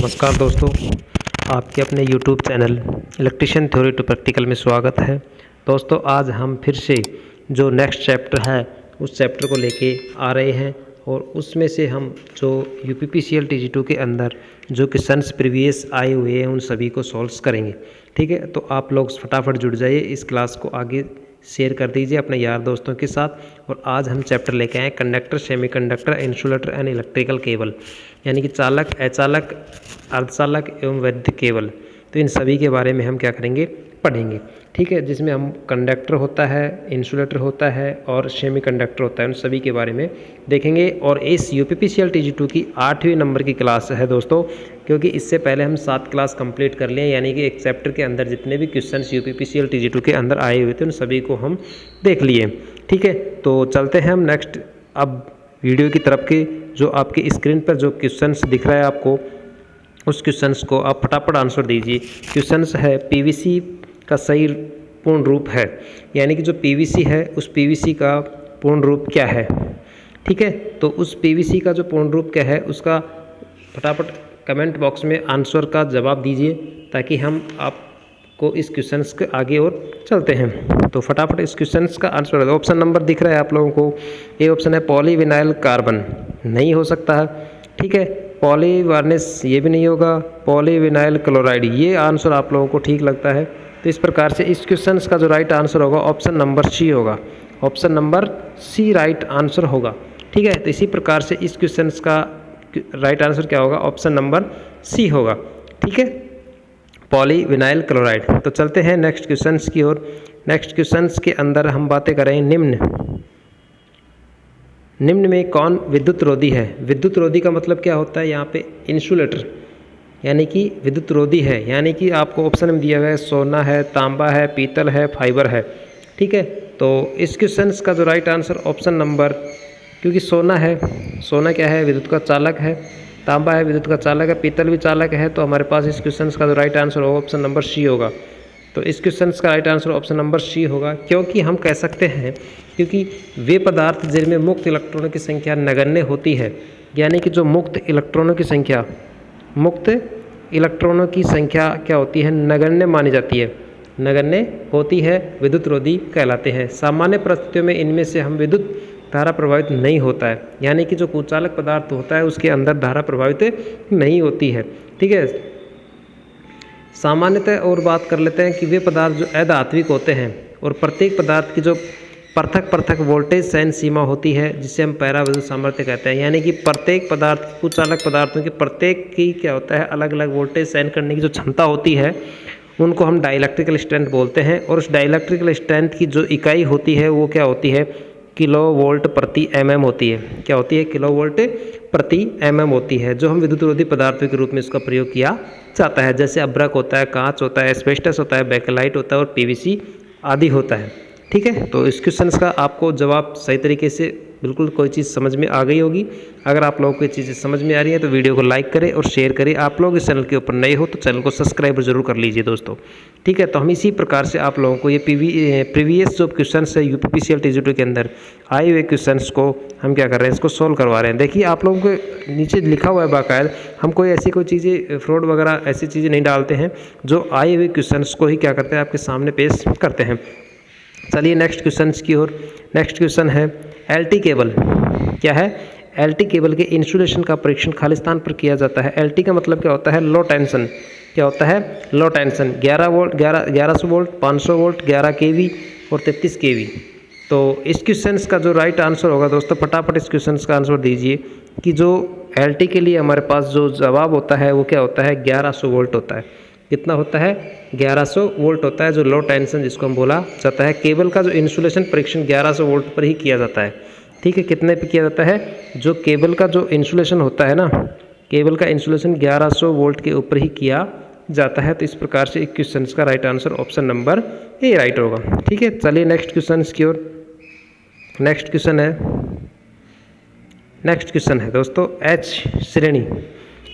नमस्कार दोस्तों, आपके अपने YouTube channel electrician theory to practical में स्वागत है। दोस्तों आज हम फिर से जो नेक्स्ट चैप्टर है उस चैप्टर को लेके आ रहे हैं और उसमें से हम जो UPPCL TG2 के अंदर जो क्वेश्चंस प्रीवियस आए हुए हैं उन सभी को सॉल्व करेंगे। ठीक है, तो आप लोग फटाफट जुड़ जाइए, इस क्लास को आगे शेयर कर दीजिए अपने यार दोस्तों के साथ। और आज हम चैप्टर लेके आए conductor, semiconductor, insulator and electrical cable, यानी कि चालक, अचालक, अर्धचालक एवं वैद्युत केबल। तो इन सभी के बारे में हम क्या करेंगे, पढ़ेंगे। ठीक है, जिसमें हम कंडक्टर होता है, इंसुलेटर होता है और सेमीकंडक्टर होता है, उन सभी के बारे में देखेंगे। और इस UPPCL TG2 की 8वीं नंबर की क्लास है दोस्तों, क्योंकि इससे पहले हम 7 क्लास कंप्लीट कर लिए, यानी कि एक चैप्टर के अंदर जितने भी क्वेश्चंस UPPCL TG2 के अंदर आए हुए थे उन सभी को हम देख लिए। ठीक है, तो चलते हैं हम नेक्स्ट अब वीडियो की तरफ के। जो आपकी स्क्रीन पर जो क्वेश्चंस दिख रहा है आपको, उस क्वेश्चंस को आप फटाफट आंसर दीजिए। क्वेश्चंस है PVC का सही पूर्ण रूप है, यानी कि जो PVC है उस PVC का पूर्ण रूप क्या है। ठीक है, तो उस PVC का जो पूर्ण रूप क्या है उसका फटाफट कमेंट बॉक्स में आंसर का जवाब दीजिए, ताकि हम आपको इस क्वेश्चंस के आगे और चलते हैं। तो फटाफट इस क्वेश्चंस का आंसर, ऑप्शन नंबर दिख रहा है आप लोगों को। ये ऑप्शन है पॉलीविनाइल कार्बन, नहीं हो सकता है। ठीक है, पॉलीवार्निस ये भी नहीं होगा, पॉलीविनाइल क्लोराइड, ये आंसर आप लोगों को ठीक लगता है। तो इस प्रकार से इस क्वेश्चन का जो राइट आंसर होगा ऑप्शन नंबर सी होगा, option number C right answer होगा। ठीक है, तो इसी प्रकार से इस क्वेश्चन का राइट आंसर क्या होगा, ऑप्शन नंबर सी होगा। ठीक है, पॉलीविनाइल क्लोराइड। तो चलते हैं नेक्स्ट क्वेश्चन की ओर। नेक्स्ट क्वेश्चन के अंदर हम बातें करें निम्न में कौन विद्युत रोधी है। विद्युत रोधी का मतलब क्या होता है, यहाँ पे इंसुलेटर यानी कि विद्युत रोधी है, यानी कि आपको ऑप्शन में दिया हुआ है सोना है, तांबा है, पीतल है, फाइबर है। ठीक है, तो इस क्वेश्चन का जो राइट आंसर ऑप्शन नंबर, क्योंकि सोना है, सोना क्या है, विद्युत का चालक है, तांबा है, विद्युत का चालक है, पीतल भी चालक है, तो हमारे पास इस क्वेश्चन का जो राइट आंसर होगा ऑप्शन नंबर सी होगा। तो इस क्वेश्चन का right answer option number C होगा, क्योंकि हम कह सकते हैं क्योंकि वे पदार्थ जिनमें मुक्त इलेक्ट्रॉनों की संख्या नगण्य होती है, यानी कि जो मुक्त इलेक्ट्रॉनों की संख्या क्या होती है, नगण्य मानी जाती है, नगण्य होती है, विद्युत रोधी कहलाते हैं। सामान्य परिस्थितियों में इनमें से हम विद्युत धारा प्रभावित नहीं होता है, यानी कि जो कुचालक पदार्थ होता है उसके अंदर धारा प्रभावित नहीं होती है। ठीक है, सामान्यतः और बात कर लेते हैं कि वे पदार्थ जो अधात्विक होते हैं और प्रत्येक पदार्थ की जो पृथक वोल्टेज सहन सीमा होती है, जिसे हम पैरा विद्युत सामर्थ्य कहते हैं, यानी कि प्रत्येक पदार्थ, कुचालक पदार्थों के प्रत्येक की क्या होता है, अलग अलग वोल्टेज सहन करने की जो क्षमता होती है उनको हम डाइलेक्ट्रिकल स्ट्रेंथ बोलते हैं। और उस डाइलेक्ट्रिकल स्ट्रेंथ की जो इकाई होती है वो क्या होती है, किलोवोल्ट प्रति mm होती है। क्या होती है, किलोवोल्ट प्रति mm होती है, जो हम विद्युत रोधी पदार्थों के रूप में इसका प्रयोग किया जाता है। जैसे अभ्रक होता है, कांच होता है, एस्बेस्टस होता है, बैकेलाइट होता है और PVC आदि होता है। ठीक है, तो इस क्वेश्चन का आपको जवाब सही तरीके से बिल्कुल कोई चीज़ समझ में आ गई होगी। अगर आप लोगों को ये चीज़ें समझ में आ रही है तो वीडियो को लाइक करें और शेयर करें। आप लोग इस चैनल के ऊपर नए हो तो चैनल को सब्सक्राइब जरूर कर लीजिए दोस्तों। ठीक है, तो हम इसी प्रकार से आप लोगों को ये प्रीवियस जो क्वेश्चन है UPPCL TG2 के अंदर आए हुए क्वेश्चन को हम क्या कर रहे हैं, इसको सोल्व करवा रहे हैं। देखिए आप लोगों को नीचे लिखा हुआ है बाकायदा, हम कोई चीज़ें फ्रॉड वगैरह ऐसी चीज़ें नहीं डालते हैं, जो आए हुए क्वेश्चन को ही क्या करते हैं आपके सामने पेश करते हैं। चलिए नेक्स्ट क्वेश्चन की ओर। नेक्स्ट क्वेश्चन है LT केबल क्या है। LT केबल के इंसुलेशन का परीक्षण खाली स्थान पर किया जाता है। LT का मतलब क्या होता है, लो टेंशन। क्या होता है, लो टेंशन। 1100 वोल्ट, 500 वोल्ट, 11 kV और 33 kV। तो इस क्वेश्चन का जो राइट आंसर होगा दोस्तों, फटाफट इस क्वेश्चन का आंसर दीजिए कि जो LT के लिए हमारे पास जो जवाब होता है वो क्या होता है, 1100 वोल्ट होता है। कितना होता है, 1100 वोल्ट होता है, जो लो टेंशन जिसको हम बोला जाता है। केबल का जो इंसुलेशन परीक्षण 1100 वोल्ट पर ही किया जाता है। ठीक है, कितने पे किया जाता है, जो केबल का जो इंसुलेशन होता है ना, केबल का इंसुलेशन 1100 वोल्ट के ऊपर ही किया जाता है। तो इस प्रकार से एक क्वेश्चन का right answer option number A right होगा। ठीक है, चलिए नेक्स्ट क्वेश्चन की ओर। नेक्स्ट क्वेश्चन है दोस्तों H श्रेणी।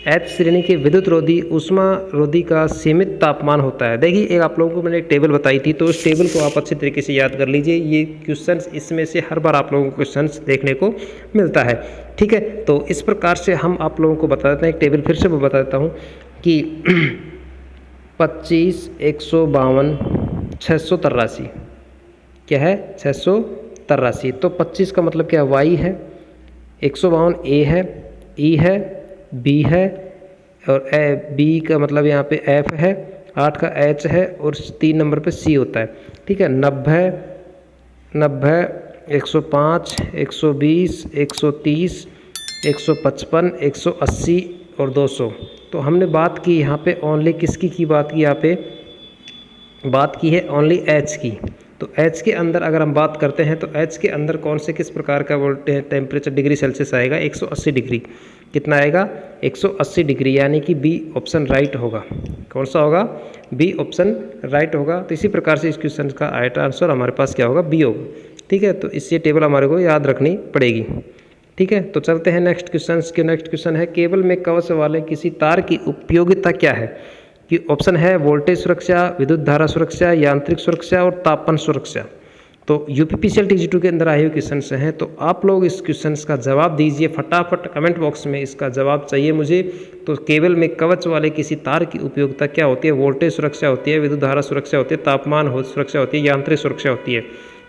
H श्रेणी के विद्युत रोधी ऊष्मा रोधी का सीमित तापमान होता है। देखिए एक आप लोगों को मैंने एक टेबल बताई थी, तो इस टेबल को आप अच्छी तरीके से याद कर लीजिए। ये क्वेश्चंस इसमें से हर बार आप लोगों को क्वेश्चंस देखने को मिलता है, ठीक है। तो इस प्रकार से हम आप लोगों को बता देते हैं, एक टेबल फिर से मैं बता देता हूँ कि 25, 152, 683 क्या है, 683। तो 25 का मतलब क्या, Y है, 152 A है, E है, B है, और B का मतलब यहाँ पे F है, 8 का H है, और 3 नंबर पे C होता है, ठीक है। 90, 105, 120, 130, 155, 180 और 200। तो हमने बात की यहाँ पे ओनली किसकी की बात की, यहाँ पे बात की है ओनली H की। तो H के अंदर अगर हम बात करते हैं तो H के अंदर कौन से किस प्रकार का टेम्परेचर डिग्री सेल्सियस आएगा, 180 डिग्री। कितना आएगा, 180 डिग्री, यानी कि बी ऑप्शन राइट होगा। कौन सा होगा, बी ऑप्शन राइट होगा। तो इसी प्रकार से इस क्वेश्चन का राइट आंसर हमारे पास क्या होगा, बी होगा, ठीक है। तो इससे टेबल हमारे को याद रखनी पड़ेगी, ठीक है। तो चलते हैं नेक्स्ट क्वेश्चन के। नेक्स्ट क्वेश्चन है, केबल में कवच वाले किसी तार की उपयोगिता क्या है। कि ऑप्शन है वोल्टेज सुरक्षा, विद्युत धारा सुरक्षा, यांत्रिक सुरक्षा और तापमान सुरक्षा। तो यूपीपीसीएल TG2 के अंदर आए हुए क्वेश्चन हैं, तो आप लोग इस क्वेश्चन का जवाब दीजिए फटाफट कमेंट बॉक्स में, इसका जवाब चाहिए मुझे। तो केबल में कवच वाले किसी तार की उपयोगिता क्या होती है, वोल्टेज सुरक्षा होती है, विद्युत धारा सुरक्षा होती है, तापमान सुरक्षा होती है, यांत्रिक सुरक्षा होती है।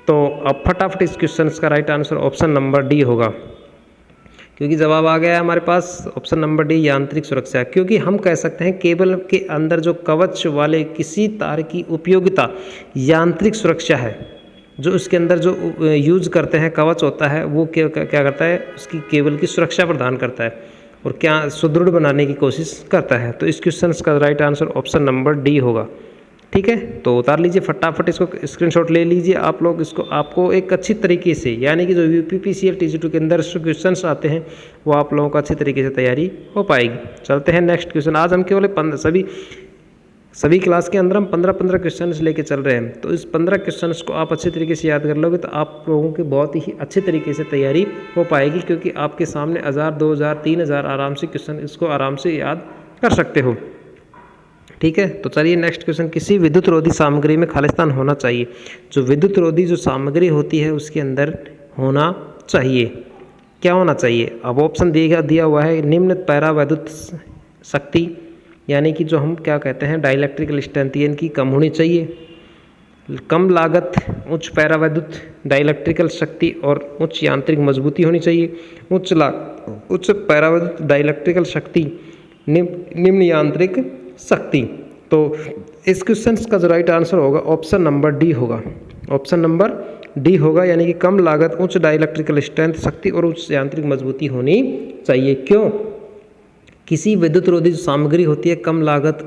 तो अब फटाफट इस क्वेश्चन का right answer option number D होगा, क्योंकि जवाब आ गया है हमारे पास ऑप्शन नंबर डी, यांत्रिक सुरक्षा। क्योंकि हम कह सकते हैं केबल के अंदर जो कवच वाले किसी तार की उपयोगिता यांत्रिक सुरक्षा है। जो उसके अंदर जो यूज करते हैं कवच होता है वो क्या करता है, उसकी केबल की सुरक्षा प्रदान करता है और क्या सुदृढ़ बनाने की कोशिश करता है। तो इस क्वेश्चन का right answer option number D होगा, ठीक है। तो उतार लीजिए फटाफट, इसको स्क्रीनशॉट ले लीजिए आप लोग। इसको आपको एक अच्छी तरीके से, यानी कि जो यूपीपीसीएल TG2 के अंदर जो क्वेश्चंस आते हैं वो आप लोगों को अच्छी तरीके से तैयारी हो पाएगी। चलते हैं नेक्स्ट क्वेश्चन। आज हम केवल सभी क्लास के अंदर हम 15-15 क्वेश्चन लेके चल रहे हैं। तो इस 15 क्वेश्चन को आप अच्छे तरीके से याद कर लोगे तो आप लोगों की बहुत ही अच्छे तरीके से तैयारी हो पाएगी, क्योंकि आपके सामने 1000, 2000, 3000 आराम से क्वेश्चन, इसको आराम से याद कर सकते हो, ठीक है। तो चलिए नेक्स्ट क्वेश्चन, किसी विद्युत रोधी सामग्री में खालिस्तान होना चाहिए। जो विद्युत रोधी जो सामग्री होती है उसके अंदर होना चाहिए, क्या होना चाहिए। अब ऑप्शन दिया हुआ है, निम्न पैरा विद्युत शक्ति, यानी कि जो हम क्या कहते हैं डाइलेक्ट्रिकल स्ट्रेंथ, इनकी कम होनी चाहिए। कम लागत, उच्च पैरा विद्युत डाइलेक्ट्रिकल शक्ति और उच्च यांत्रिक मजबूती होनी चाहिए। उच्च पैरा विद्युत डाइलेक्ट्रिकल शक्ति, निम्न यांत्रिक शक्ति। तो इस क्वेश्चन का जो राइट आंसर होगा ऑप्शन नंबर डी होगा, ऑप्शन नंबर डी होगा, यानी कि कम लागत, उच्च डाइलेक्ट्रिकल स्ट्रेंथ शक्ति और उच्च यांत्रिक मजबूती होनी चाहिए। क्यों, किसी विद्युत रोधी जो सामग्री होती है कम लागत,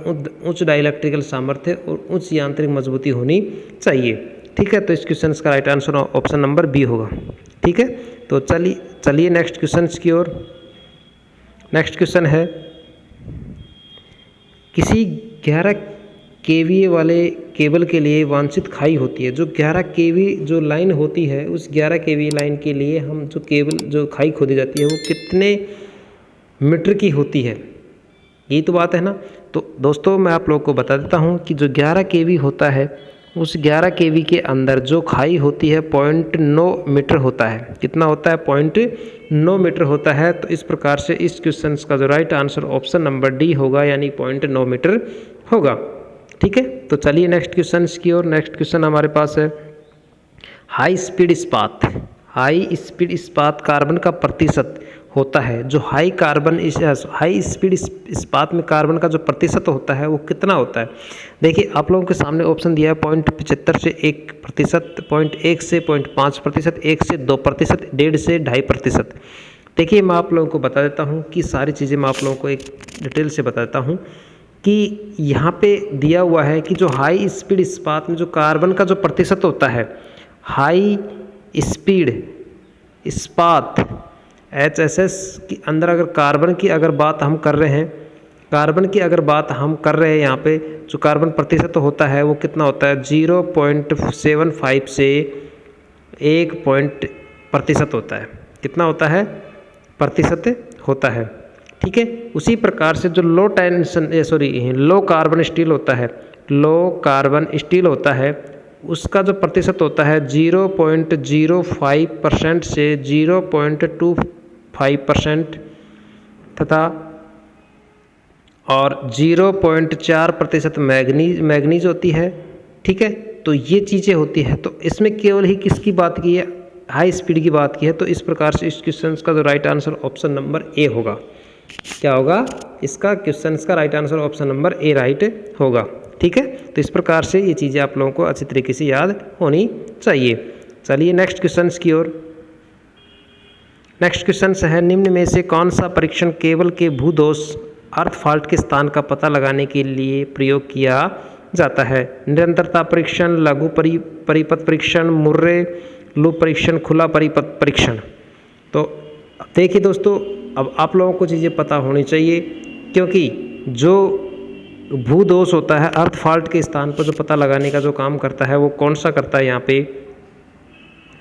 उच्च डाइलेक्ट्रिकल सामर्थ्य और उच्च यांत्रिक मजबूती होनी चाहिए, ठीक है। तो इस क्वेश्चन का right answer option number B होगा, ठीक है। तो चलिए नेक्स्ट क्वेश्चन की ओर। नेक्स्ट क्वेश्चन है, किसी 11 kVA वाले केबल के लिए वांछित खाई होती है। जो 11 kV जो लाइन होती है, उस 11 kV लाइन के लिए हम जो केबल जो खाई खोदी जाती है वो कितने मीटर की होती है, यही तो बात है ना। तो दोस्तों मैं आप लोगों को बता देता हूँ कि जो 11 kV होता है उस 11 kV के अंदर जो खाई होती है 0.9 मीटर होता है। कितना होता है, 0.9 मीटर होता है। तो इस प्रकार से इस क्वेश्चन का जो right answer option number D होगा, यानी 0.9 मीटर होगा, ठीक है। तो चलिए नेक्स्ट क्वेश्चन की ओर। नेक्स्ट क्वेश्चन हमारे पास है, हाई स्पीड इस्पात। हाई स्पीड इस्पात कार्बन का प्रतिशत होता है। जो हाई स्पीड इस्पात में कार्बन का जो प्रतिशत होता है वो कितना होता है। देखिए आप लोगों के सामने ऑप्शन दिया है 0.75 से 1%, 0.1 से 0.5%, 1 से 2%, 1.5 से 2.5%। देखिए मैं आप लोगों को बता देता हूँ कि सारी चीज़ें मैं आप लोगों को एक डिटेल से बता देता हूँ कि यहाँ पे दिया हुआ है कि जो हाई स्पीड इस्पात में जो कार्बन का जो प्रतिशत होता है, हाई स्पीड इस्पात HSS के अंदर अगर कार्बन की अगर बात हम कर रहे हैं, यहाँ पे जो कार्बन प्रतिशत होता है वो कितना होता है, 0.75 से 1% प्रतिशत होता है। कितना होता है, प्रतिशत होता है। ठीक है। उसी प्रकार से जो लो कार्बन स्टील होता है, लो कार्बन स्टील होता है, उसका जो प्रतिशत होता है 0.05% से 0.25% तथा और 0.4% मैग्नीज होती है, ठीक है। तो ये चीज़ें होती है। तो इसमें केवल ही किसकी बात की है, हाई स्पीड की बात की है। तो इस प्रकार से इस क्वेश्चन का जो right answer option number A होगा। क्या होगा इसका क्वेश्चन का right answer option number A right होगा, ठीक है। तो इस प्रकार से ये चीज़ें आप लोगों को अच्छी तरीके से याद होनी चाहिए। चलिए नेक्स्ट क्वेश्चन की ओर। नेक्स्ट क्वेश्चन है, निम्न में से कौन सा परीक्षण केबल के भूदोष अर्थ फॉल्ट के स्थान का पता लगाने के लिए प्रयोग किया जाता है? निरंतरता परीक्षण, लघु परिपथ परीक्षण, मुर्रे लूप परीक्षण, खुला परिपथ परीक्षण। तो देखिए दोस्तों, अब आप लोगों को चीज़ें पता होनी चाहिए, क्योंकि जो भूदोष होता है अर्थ फॉल्ट के स्थान पर जो पता लगाने का जो काम करता है वो कौन सा करता है यहाँ पे?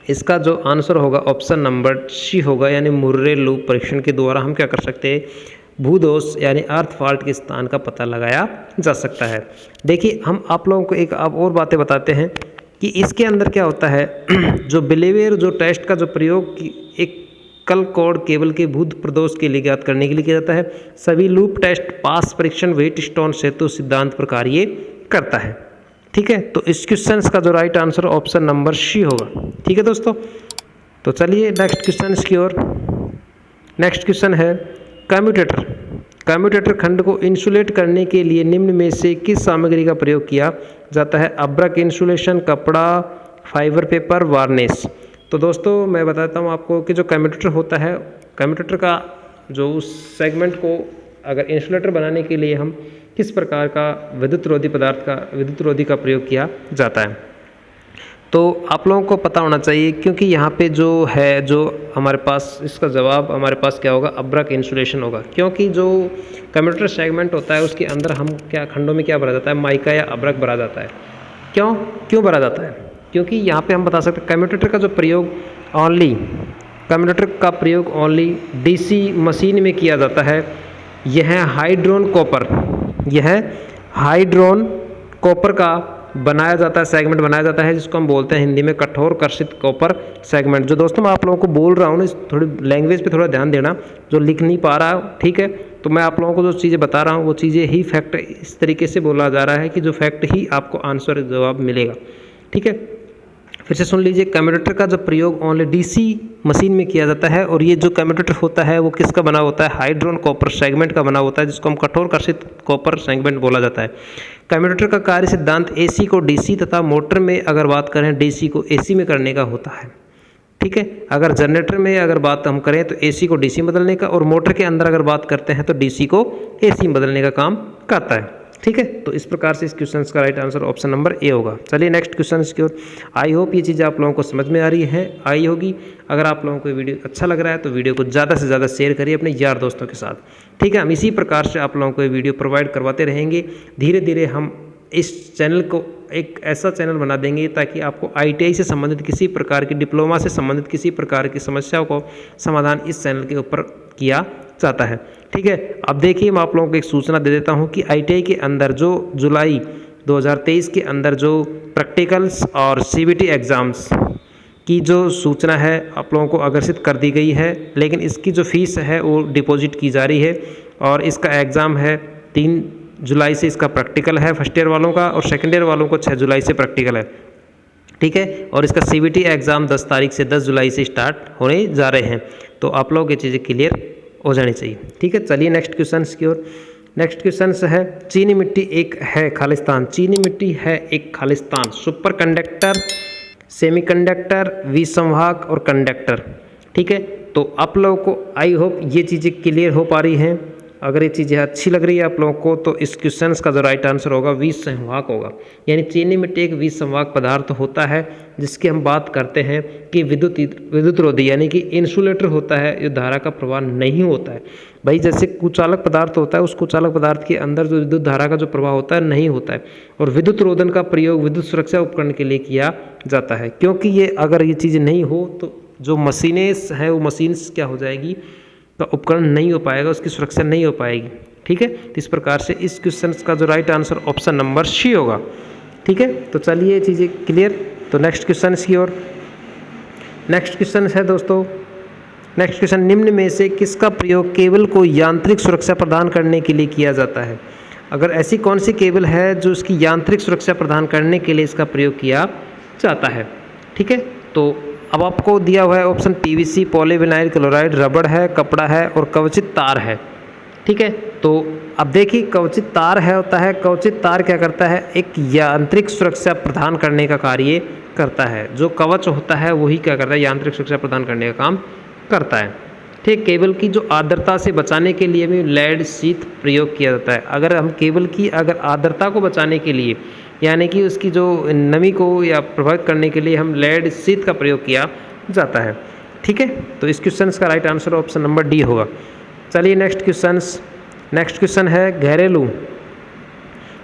इसका जो आंसर होगा ऑप्शन नंबर सी होगा, यानी मुर्रे लूप परीक्षण के द्वारा हम क्या कर सकते हैं, भूदोष यानी अर्थ फॉल्ट के स्थान का पता लगाया जा सकता है। देखिए हम आप लोगों को एक अब और बातें बताते हैं कि इसके अंदर क्या होता है। जो बिलीवियर जो टेस्ट का जो प्रयोग एक कल कोड केबल के भूत प्रदोष के लिए ज्ञात करने के लिए किया जाता है। सभी लूप टेस्ट पास परीक्षण व्हीटस्टोन सेतु सिद्धांत पर कार्य करता है, ठीक है। तो इस क्वेश्चन का जो right answer option number C होगा, ठीक है दोस्तों। तो चलिए नेक्स्ट क्वेश्चन की ओर। नेक्स्ट क्वेश्चन है, कम्यूटेटर खंड को इंसुलेट करने के लिए निम्न में से किस सामग्री का प्रयोग किया जाता है? अब्रक इंसुलेशन, कपड़ा, फाइबर पेपर, वार्निश। तो दोस्तों मैं बताता हूँ आपको कि जो कम्यूटेटर होता है, कम्यूटेटर का जो उस सेगमेंट को अगर इंसुलेटर बनाने के लिए हम किस प्रकार का विद्युत रोधी का प्रयोग किया जाता है, तो आप लोगों को पता होना चाहिए, क्योंकि यहाँ पे जो है जो हमारे पास इसका जवाब हमारे पास क्या होगा, अब्रक इंसुलेशन होगा। क्योंकि जो कम्यूटेटर सेगमेंट होता है उसके अंदर हम क्या खंडों में क्या भरा जाता है, माइका या अब्रक भरा जाता है। क्यों भरा जाता है? क्योंकि यहाँ पे हम बता सकते हैं कम्यूटेटर का प्रयोग ओनली डीसी मशीन में किया जाता है। यह हाइड्रोन कॉपर का बनाया जाता है, सेगमेंट बनाया जाता है, जिसको हम बोलते हैं हिंदी में कठोर कर्षित कॉपर सेगमेंट। जो दोस्तों मैं आप लोगों को बोल रहा हूँ ना, इस थोड़ी लैंग्वेज पे थोड़ा ध्यान देना, जो लिख नहीं पा रहा है, ठीक है। तो मैं आप लोगों को जो चीज़ें बता रहा हूँ वो चीज़ें ही फैक्ट इस तरीके से बोला जा रहा है कि जो फैक्ट ही आपको आंसर जवाब मिलेगा, ठीक है। फिर से सुन लीजिए, कम्यूटेटर का जो प्रयोग ओनली डीसी मशीन में किया जाता है, और ये जो कम्यूटेटर होता है वो किसका बना होता है, हाइड्रोन कॉपर सेगमेंट का बना होता है, जिसको हम कठोर कर्षित कॉपर सेगमेंट बोला जाता है। कम्यूटेटर का कार्य सिद्धांत एसी को डीसी तथा मोटर में अगर बात करें डीसी को एसी में करने का होता है, ठीक है। अगर जनरेटर में अगर बात हम करें तो एसी को डीसी बदलने का, और मोटर के अंदर अगर बात करते हैं तो डीसी को एसी बदलने का काम करता है, ठीक है। तो इस प्रकार से इस क्वेश्चन का right answer option number A होगा। चलिए नेक्स्ट क्वेश्चन की ओर। आई होप ये चीज़ें आप लोगों को समझ में आ रही है, आई होगी। अगर आप लोगों को ये वीडियो अच्छा लग रहा है तो वीडियो को ज़्यादा से ज़्यादा शेयर करिए अपने यार दोस्तों के साथ, ठीक है। हम इसी प्रकार से आप लोगों को ये वीडियो प्रोवाइड करवाते रहेंगे। धीरे धीरे हम इस चैनल को एक ऐसा चैनल बना देंगे ताकि आपको ITI से संबंधित किसी प्रकार की, डिप्लोमा से संबंधित किसी प्रकार की समस्याओं को समाधान इस चैनल के ऊपर किया जाता है, ठीक है। अब देखिए मैं आप लोगों को एक सूचना दे देता हूं कि ITI के अंदर जो जुलाई 2023 के अंदर जो प्रैक्टिकल्स और CBT एग्ज़ाम्स की जो सूचना है आप लोगों को अग्रसित कर दी गई है, लेकिन इसकी जो फीस है वो डिपॉजिट की जा रही है। और इसका एग्ज़ाम है 3 जुलाई से इसका प्रैक्टिकल है फर्स्ट ईयर वालों का, और सेकेंड ईयर वालों को 6 जुलाई से प्रैक्टिकल है, ठीक है। और इसका CBT एग्ज़ाम 10 तारीख से 10 जुलाई से स्टार्ट होने जा रहे हैं। तो आप लोग ये चीज़ें क्लियर हो जानी चाहिए, ठीक है। चलिए नेक्स्ट क्वेश्चन की ओर। नेक्स्ट क्वेश्चन है, चीनी मिट्टी एक है खालिस्तान। चीनी मिट्टी है एक खालिस्तान सुपर कंडक्टर, सेमीकंडक्टर, विसंवाहक और कंडक्टर, ठीक है। तो आप लोगों को आई होप ये चीज़ें क्लियर हो पा रही हैं। अगर ये चीज़ें अच्छी लग रही है आप लोगों को तो इस क्वेश्चन का जो राइट आंसर होगा विसंवाहक होगा। यानी चीनी मिट्टी एक विसंवाहक पदार्थ होता है, जिसकी हम बात करते हैं कि विद्युत रोधी यानी कि इंसुलेटर होता है, ये धारा का प्रवाह नहीं होता है। भाई जैसे कुचालक पदार्थ होता है, उस कुचालक पदार्थ के अंदर जो विद्युत धारा का जो प्रवाह होता है नहीं होता है। और विद्युत रोधन का प्रयोग विद्युत सुरक्षा उपकरण के लिए किया जाता है, क्योंकि ये अगर ये चीज़ नहीं हो तो जो मशीनें हैं वो मशीन्स क्या हो जाएगी, का उपकरण नहीं हो पाएगा, उसकी सुरक्षा नहीं हो पाएगी। ठीक है, तो इस प्रकार से इस क्वेश्चन का जो right answer option number C होगा। ठीक है, तो चलिए ये चीज़ें क्लियर। तो नेक्स्ट क्वेश्चन की ओर। नेक्स्ट क्वेश्चन है दोस्तों, नेक्स्ट क्वेश्चन, निम्न में से किसका प्रयोग केबल को यांत्रिक सुरक्षा प्रदान करने के लिए किया जाता है? अगर ऐसी कौन सी केबल है जो इसकी यांत्रिक सुरक्षा प्रदान करने के लिए इसका प्रयोग किया जाता है? ठीक है, तो अब आपको दिया हुआ है ऑप्शन पीवीसी, पॉलीविनाइल क्लोराइड, रबड़ है, कपड़ा है और कवचित तार है। ठीक है, तो अब देखिए कवचित तार है होता है, कवचित तार क्या करता है, एक यांत्रिक सुरक्षा प्रदान करने का कार्य करता है। जो कवच होता है वही क्या करता है, यांत्रिक सुरक्षा प्रदान करने का काम करता है। ठीक, केबल की जो आर्द्रता से बचाने के लिए भी लेड शीथ प्रयोग किया जाता है। अगर हम केबल की अगर आर्द्रता को बचाने के लिए, यानी कि उसकी जो नमी को या प्रभावित करने के लिए हम लेड शीथ का प्रयोग किया जाता है। ठीक है, तो इस क्वेश्चन का right answer option number D होगा। चलिए नेक्स्ट क्वेश्चन है,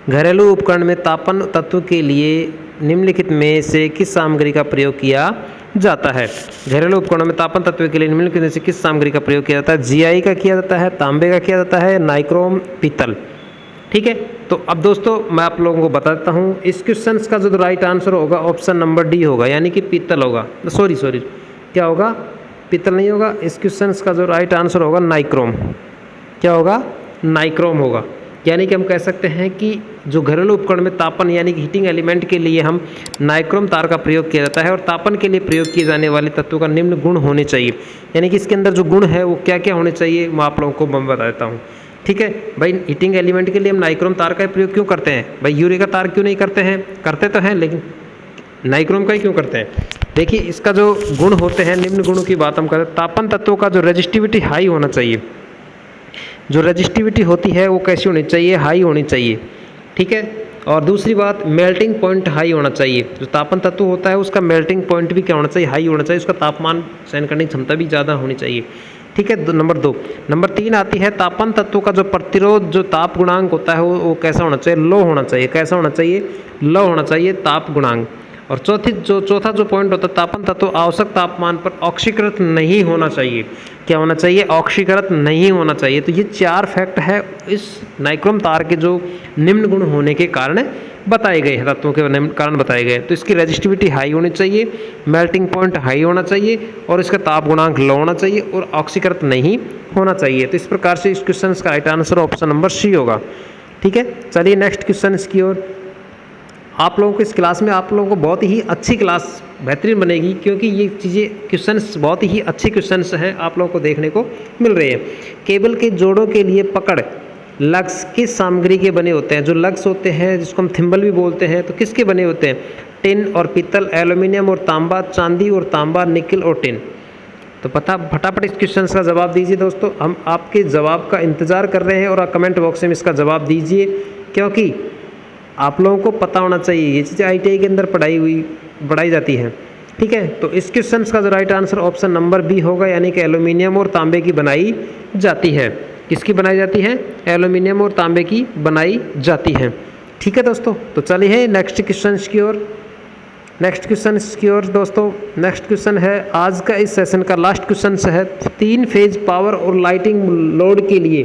घरेलू उपकरण में तापन तत्व के लिए निम्नलिखित में से किस सामग्री का प्रयोग किया जाता है? घरेलू उपकरणों में तापन तत्व के लिए निम्नलिखित में से किस सामग्री का प्रयोग किया जाता है? जीआई का किया जाता है, तांबे का किया जाता है, नाइक्रोम, पीतल। ठीक है, तो अब दोस्तों मैं आप लोगों को बता देता हूँ, इस क्वेश्चन का जो राइट आंसर होगा ऑप्शन नंबर डी होगा, यानी कि पीतल होगा। सॉरी क्या होगा, पीतल नहीं होगा। इस क्वेश्चन का जो राइट आंसर होगा नाइक्रोम। क्या होगा, नाइक्रोम होगा। यानी कि हम कह सकते हैं कि जो घरेलू उपकरण में तापन यानी कि हीटिंग एलिमेंट के लिए हम नाइक्रोम तार का प्रयोग किया जाता है। और तापन के लिए प्रयोग किए जाने वाले तत्वों का निम्न गुण होने चाहिए, यानी कि इसके अंदर जो गुण है वो क्या क्या होने चाहिए, मैं आप लोगों को बता देता हूँ। ठीक है भाई, हीटिंग एलिमेंट के लिए हम नाइक्रोम तार का प्रयोग क्यों करते हैं भाई? यूरिया का तार क्यों नहीं करते हैं? करते तो हैं, लेकिन नाइक्रोम का ही क्यों करते हैं? देखिए इसका जो गुण होते हैं, निम्न गुणों की बात हम करते हैं। तापन तत्वों का जो रेजिस्टिविटी हाई होना चाहिए, जो रेजिस्टिविटी होती है वो कैसी होनी चाहिए, हाई होनी चाहिए। ठीक है, और दूसरी बात मेल्टिंग पॉइंट हाई होना चाहिए। जो तापन तत्व होता है उसका मेल्टिंग पॉइंट भी क्या होना चाहिए, हाई होना चाहिए। उसका तापमान सहन करने की क्षमता भी ज़्यादा होनी चाहिए। ठीक है, नंबर 2। नंबर 3 आती है, तापन तत्वों का जो प्रतिरोध जो ताप गुणांक होता है वो कैसा होना चाहिए, लो होना चाहिए। कैसा होना चाहिए, लो होना चाहिए ताप गुणांक। और चौथा जो पॉइंट होता है, तापन तत्व आवश्यक तापमान पर ऑक्सीकृत नहीं होना चाहिए। क्या होना चाहिए, ऑक्सीकृत नहीं होना चाहिए। तो ये 4 फैक्ट है इस नाइक्रोम तार के जो निम्न गुण होने के कारण बताए गए हैं, तत्वों के कारण बताए गए। तो इसकी रेजिस्टिविटी हाई होनी चाहिए, मेल्टिंग पॉइंट हाई होना चाहिए और इसका ताप गुणांक लो होना चाहिए और ऑक्सीकृत नहीं होना चाहिए। तो इस प्रकार से इस क्वेश्चन का right answer option number C होगा। ठीक है, चलिए नेक्स्ट क्वेश्चन की ओर। आप लोगों को इस क्लास में आप लोगों को बहुत ही अच्छी क्लास बेहतरीन बनेगी, क्योंकि ये चीज़ें क्वेश्चंस बहुत ही अच्छे क्वेश्चंस हैं आप लोगों को देखने को मिल रहे हैं। केबल के जोड़ों के लिए पकड़ लग्स किस सामग्री के बने होते हैं? जो लग्स होते हैं जिसको हम थिम्बल भी बोलते हैं, तो किसके बने होते हैं? टिन और पीतल, एल्यूमिनियम और तांबा, चांदी और तांबा, निकल और टिन। तो फटाफट इस क्वेश्चन का जवाब दीजिए दोस्तों। हम आपके जवाब का इंतज़ार कर रहे हैं और आप कमेंट बॉक्स में इसका जवाब दीजिए, क्योंकि आप लोगों को पता होना चाहिए ये चीज़ें ITI के अंदर पढ़ाई जाती हैं। ठीक है, तो इस क्वेश्चन का जो right answer option number B होगा, यानी कि एल्यूमिनियम और तांबे की बनाई जाती है। किसकी बनाई जाती है? एल्यूमिनियम और तांबे की बनाई जाती है। ठीक है दोस्तों, तो चलिए नेक्स्ट क्वेश्चन की ओर। दोस्तों नेक्स्ट क्वेश्चन है आज का इस सेशन का लास्ट क्वेश्चन है। 3 फेज पावर और लाइटिंग लोड के लिए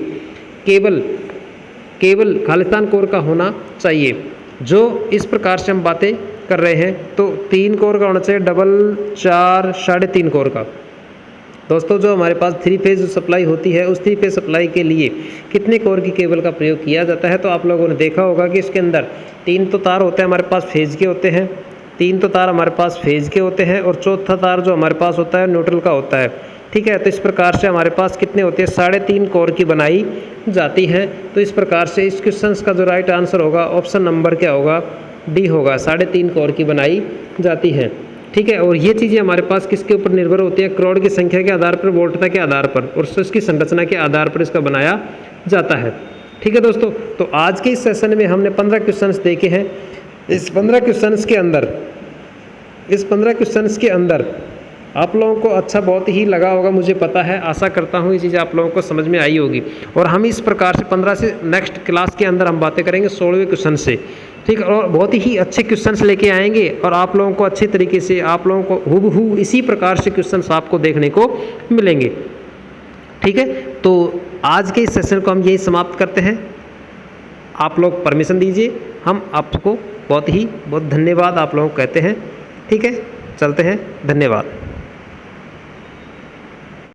केवल खालिस्तान कोर का होना चाहिए। जो इस प्रकार से हम बातें कर रहे हैं, तो 3 कोर का होना चाहिए, डबल, 4, 3.5 कोर का। दोस्तों जो हमारे पास 3 फेज सप्लाई होती है, उस 3 फेज सप्लाई के लिए कितने कोर की केबल का प्रयोग किया जाता है? तो आप लोगों ने देखा होगा कि इसके अंदर 3 तो तार होते हैं हमारे पास फेज के होते हैं, 3 तो तार हमारे पास फेज के होते हैं और चौथा तार जो हमारे पास होता है न्यूट्रल का होता है। ठीक है, तो इस प्रकार से हमारे पास कितने होते हैं? 3.5 कोर की बनाई जाती है। तो इस प्रकार से इस क्वेश्चन का जो राइट आंसर होगा ऑप्शन नंबर क्या होगा, डी होगा। 3.5 कोर की बनाई जाती है। ठीक है, और ये चीज़ें हमारे पास किसके ऊपर निर्भर होती है? क्रोड की संख्या के आधार पर, वोल्टता के आधार पर और इसकी संरचना के आधार पर इसका बनाया जाता है। ठीक है दोस्तों, तो आज के इस सेशन में हमने 15 क्वेश्चंस देखे हैं। इस 15 क्वेश्चंस के अंदर आप लोगों को अच्छा बहुत ही लगा होगा, मुझे पता है। आशा करता हूँ ये चीज़ें आप लोगों को समझ में आई होगी। और हम इस प्रकार से 15 से नेक्स्ट क्लास के अंदर हम बातें करेंगे 16वें क्वेश्चन से। ठीक है, और बहुत ही अच्छे क्वेश्चंस लेके आएंगे और आप लोगों को अच्छे तरीके से, आप लोगों को हूबहू इसी प्रकार से क्वेश्चंस आपको देखने को मिलेंगे। ठीक है, तो आज के इस सेशन को हम यही समाप्त करते हैं। आप लोग परमिशन दीजिए, हम आपको बहुत धन्यवाद आप लोगों को कहते हैं। ठीक है, चलते हैं, धन्यवाद।